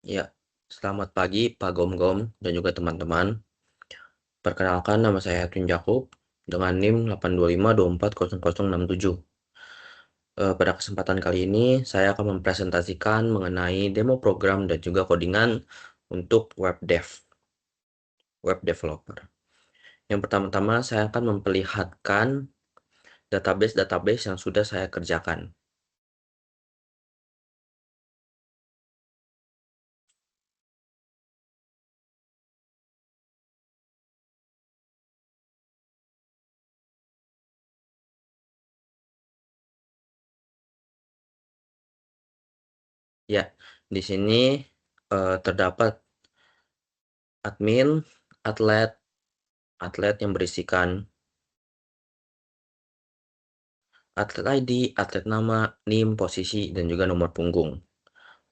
Ya, selamat pagi Pak Gom-Gom dan juga teman-teman. Perkenalkan nama saya Edwin Jakub dengan NIM 825240067. Pada kesempatan kali ini saya akan mempresentasikan mengenai demo program dan juga codingan untuk web developer. Yang pertama-tama saya akan memperlihatkan database-database yang sudah saya kerjakan. Ya, di sini terdapat admin, atlet yang berisikan atlet ID, atlet nama, NIM, posisi, dan juga nomor punggung.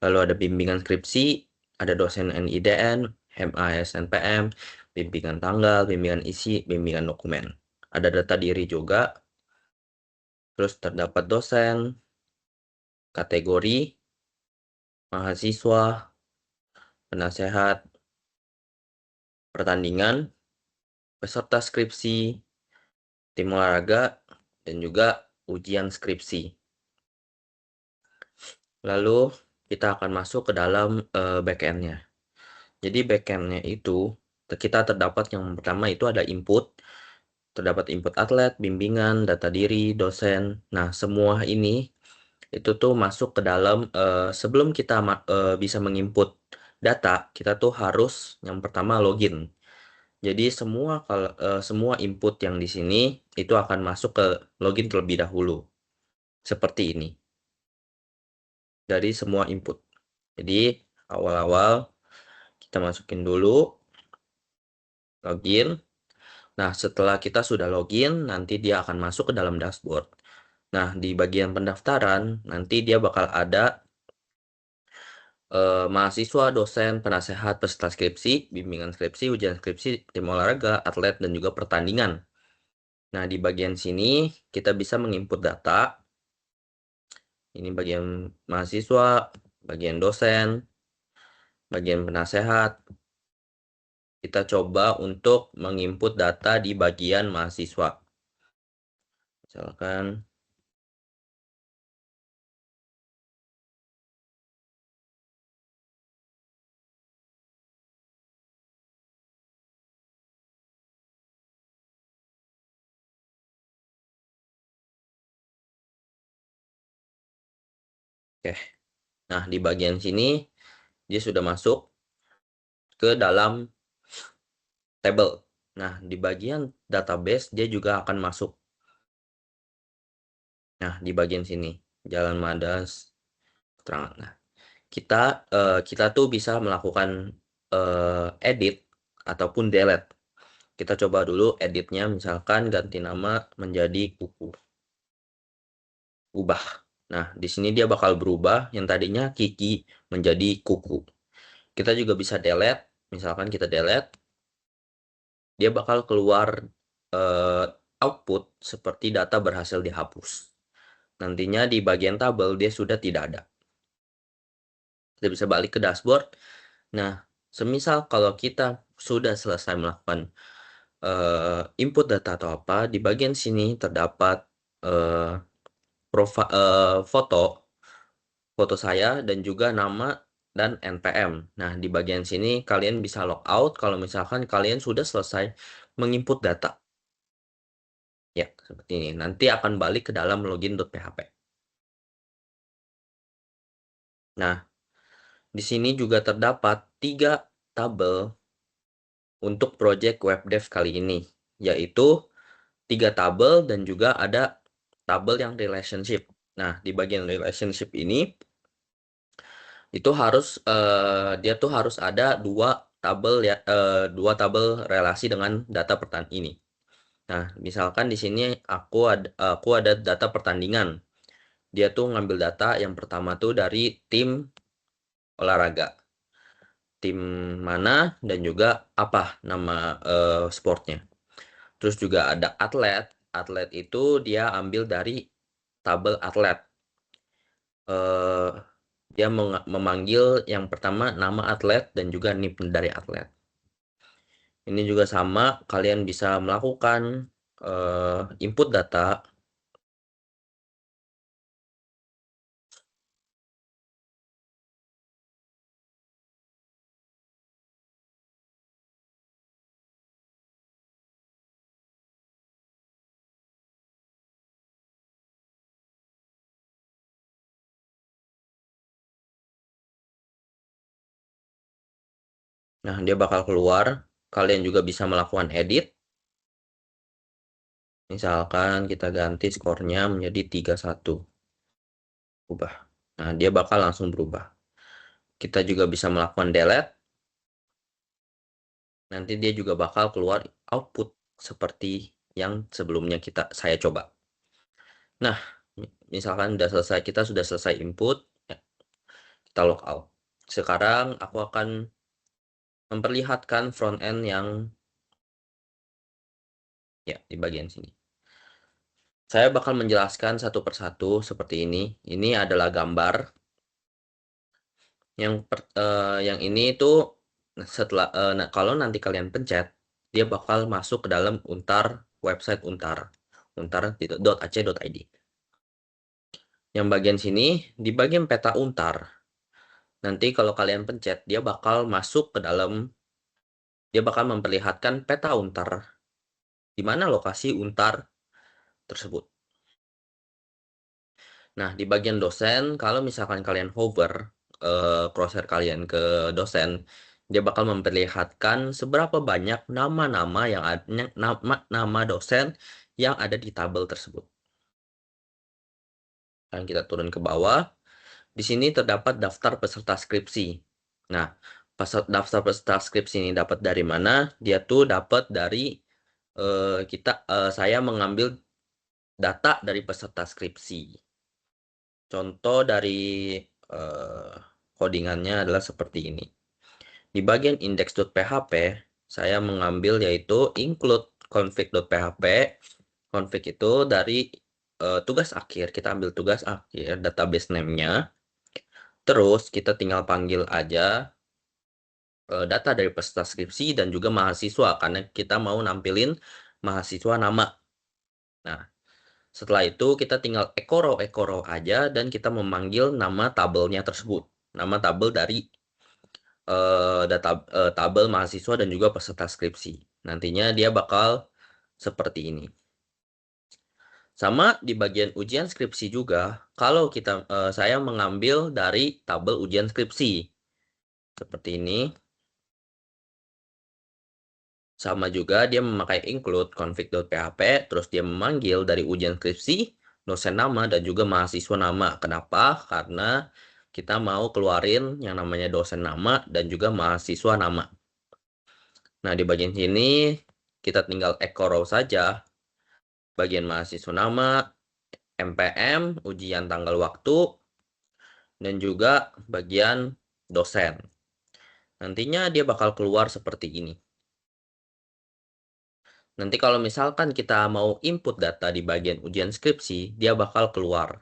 Lalu ada bimbingan skripsi, ada dosen NIDN, MASNPM, bimbingan tanggal, bimbingan isi, bimbingan dokumen. Ada data diri juga, terus terdapat dosen, kategori, mahasiswa, penasehat, pertandingan, peserta skripsi, tim olahraga, dan juga ujian skripsi. Lalu kita akan masuk ke dalam backend-nya. Jadi backend-nya itu kita terdapat yang pertama itu ada input, terdapat input atlet, bimbingan, data diri, dosen. Nah, semua ini itu tuh masuk ke dalam sebelum kita bisa menginput data, kita tuh harus yang pertama login. Jadi semua input yang di sini itu akan masuk ke login terlebih dahulu. Seperti ini. Dari semua input. Jadi awal-awal kita masukin dulu login. Nah, setelah kita sudah login, nanti dia akan masuk ke dalam dashboard. Nah, di bagian pendaftaran, nanti dia bakal ada mahasiswa, dosen, penasehat, peserta skripsi, bimbingan skripsi, ujian skripsi, tim olahraga, atlet, dan juga pertandingan. Nah, di bagian sini kita bisa menginput data. Ini bagian mahasiswa, bagian dosen, bagian penasehat. Kita coba untuk menginput data di bagian mahasiswa. Misalkan oke. Nah, di bagian sini dia sudah masuk ke dalam table. Nah, di bagian database dia juga akan masuk. Nah, di bagian sini Jalan Madas keterangan. Nah, kita tuh bisa melakukan edit ataupun delete. Kita coba dulu editnya, misalkan ganti nama menjadi Kuku. Ubah. Nah, di sini dia bakal berubah yang tadinya Kiki menjadi Kuku. Kita juga bisa delete, misalkan kita delete, dia bakal keluar output seperti data berhasil dihapus. Nantinya di bagian tabel dia sudah tidak ada. Kita bisa balik ke dashboard. Nah, semisal kalau kita sudah selesai melakukan input data atau apa, di bagian sini terdapat foto saya dan juga nama dan NPM. Nah, di bagian sini kalian bisa logout kalau misalkan kalian sudah selesai menginput data. Ya, seperti ini. Nanti akan balik ke dalam login.php. Nah, di sini juga terdapat 3 tabel untuk project web dev kali ini, yaitu 3 tabel dan juga ada tabel yang relationship. Nah, di bagian relationship ini itu harus dia tuh harus ada 2 tabel ya, 2 tabel relasi dengan data ini. Nah, misalkan di sini aku ada data pertandingan. Dia tuh ngambil data yang pertama tuh dari tim olahraga. Tim mana dan juga apa nama sportnya. Terus juga ada atlet. Atlet itu dia ambil dari tabel atlet. dia memanggil yang pertama nama atlet dan juga NIP dari atlet. Ini juga sama, kalian bisa melakukan input data. Nah, dia bakal keluar. Kalian juga bisa melakukan edit. Misalkan kita ganti skornya menjadi 31. Ubah. Nah, dia bakal langsung berubah. Kita juga bisa melakukan delete. Nanti dia juga bakal keluar output seperti yang sebelumnya saya coba. Nah, misalkan kita sudah selesai input, ya, kita logout. Sekarang aku akan memperlihatkan front end yang ya di bagian sini. Saya bakal menjelaskan satu persatu seperti ini. Ini adalah gambar yang ini itu setelah kalau nanti kalian pencet, dia bakal masuk ke dalam website untar.ac.id. Yang bagian sini di bagian peta untar. Nanti kalau kalian pencet, dia bakal memperlihatkan peta untar di mana lokasi untar tersebut. Nah, di bagian dosen, kalau misalkan kalian hover crosshair kalian ke dosen, dia bakal memperlihatkan seberapa banyak nama-nama nama dosen yang ada di tabel tersebut. Dan kita turun ke bawah. Di sini terdapat daftar peserta skripsi. Nah, daftar peserta skripsi ini dapat dari mana? Dia tuh dapat dari saya mengambil data dari peserta skripsi. Contoh dari codingannya adalah seperti ini. Di bagian index.php, saya mengambil yaitu include config.php. Config itu dari tugas akhir. Kita ambil tugas akhir, database name-nya. Terus kita tinggal panggil aja data dari peserta skripsi dan juga mahasiswa, karena kita mau nampilin mahasiswa nama. Nah, setelah itu kita tinggal echo row aja dan kita memanggil nama tabelnya tersebut. Nama tabel dari tabel mahasiswa dan juga peserta skripsi. Nantinya dia bakal seperti ini. Sama di bagian ujian skripsi juga, kalau saya mengambil dari tabel ujian skripsi. Seperti ini. Sama juga dia memakai include config.php, terus dia memanggil dari ujian skripsi, dosen nama, dan juga mahasiswa nama. Kenapa? Karena kita mau keluarin yang namanya dosen nama dan juga mahasiswa nama. Nah, di bagian sini kita tinggal echo row saja. Bagian mahasiswa nama, MPM, ujian tanggal waktu, dan juga bagian dosen. Nantinya dia bakal keluar seperti ini. Nanti kalau misalkan kita mau input data di bagian ujian skripsi, dia bakal keluar.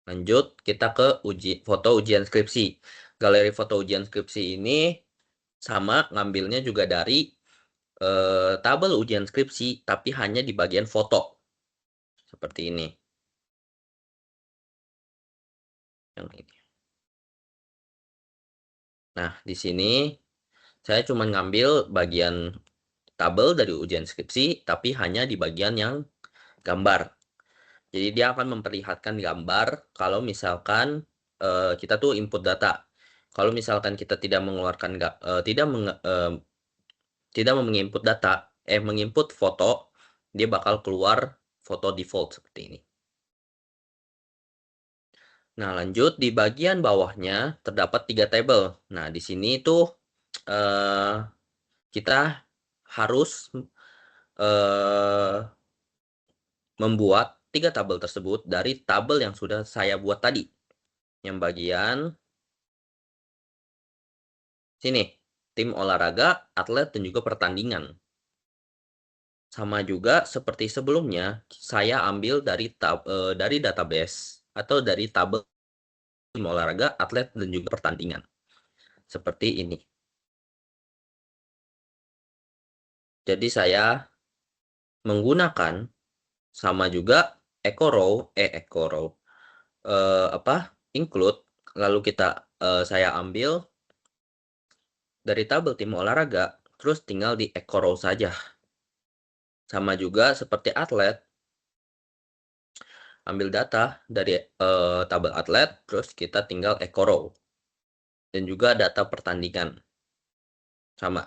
Lanjut, kita ke foto ujian skripsi. Galeri foto ujian skripsi ini sama, ngambilnya juga dari tabel ujian skripsi, tapi hanya di bagian foto. Seperti ini. Yang ini. Nah, di sini saya cuma ngambil bagian tabel dari ujian skripsi, tapi hanya di bagian yang gambar. Jadi dia akan memperlihatkan gambar kalau misalkan kita tuh input data. Kalau misalkan kita tidak mengeluarkan tidak menginput data, menginput foto, dia bakal keluar foto default seperti ini. Nah, lanjut di bagian bawahnya terdapat 3 tabel. Nah, di sini tuh kita harus membuat 3 tabel tersebut dari tabel yang sudah saya buat tadi. Yang bagian sini, tim olahraga, atlet, dan juga pertandingan. Sama juga seperti sebelumnya, saya ambil dari database atau dari tabel tim olahraga, atlet, dan juga pertandingan. Seperti ini. Jadi saya menggunakan sama juga eco row, include, lalu saya ambil dari tabel tim olahraga, terus tinggal di eco row saja. Sama juga seperti atlet, ambil data dari tabel atlet, terus kita tinggal eco row. Dan juga data pertandingan. Sama.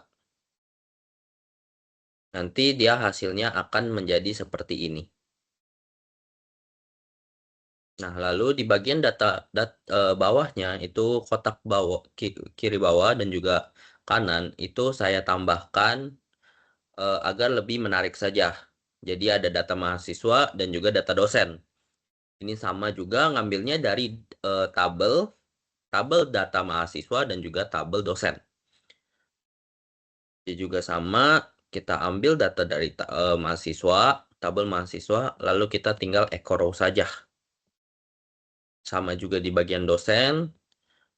Nanti dia hasilnya akan menjadi seperti ini. Nah, lalu di bagian bawahnya itu kotak bawah, kiri bawah dan juga kanan itu saya tambahkan agar lebih menarik saja. Jadi ada data mahasiswa dan juga data dosen. Ini sama juga ngambilnya dari tabel data mahasiswa dan juga tabel dosen. Ini juga sama, kita ambil data dari mahasiswa, tabel mahasiswa, lalu kita tinggal echo row saja. Sama juga di bagian dosen,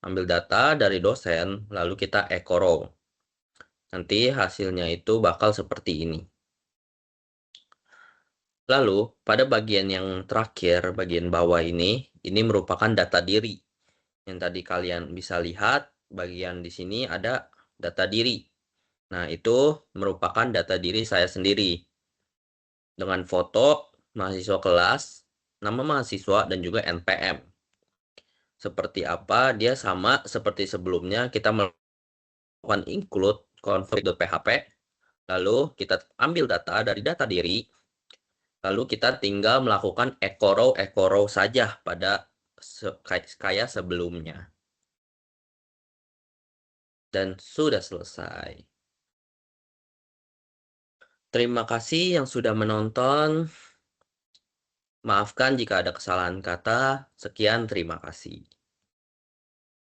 ambil data dari dosen, lalu kita echo row. Nanti hasilnya itu bakal seperti ini. Lalu, pada bagian yang terakhir, bagian bawah ini merupakan data diri. Yang tadi kalian bisa lihat, bagian di sini ada data diri. Nah, itu merupakan data diri saya sendiri. Dengan foto mahasiswa kelas, nama mahasiswa, dan juga NPM. Seperti apa, dia sama seperti sebelumnya, kita melakukan include config.php, lalu kita ambil data dari data diri, lalu kita tinggal melakukan echo row saja pada kayak sebelumnya. Dan sudah selesai. Terima kasih yang sudah menonton. Maafkan jika ada kesalahan kata. Sekian, terima kasih.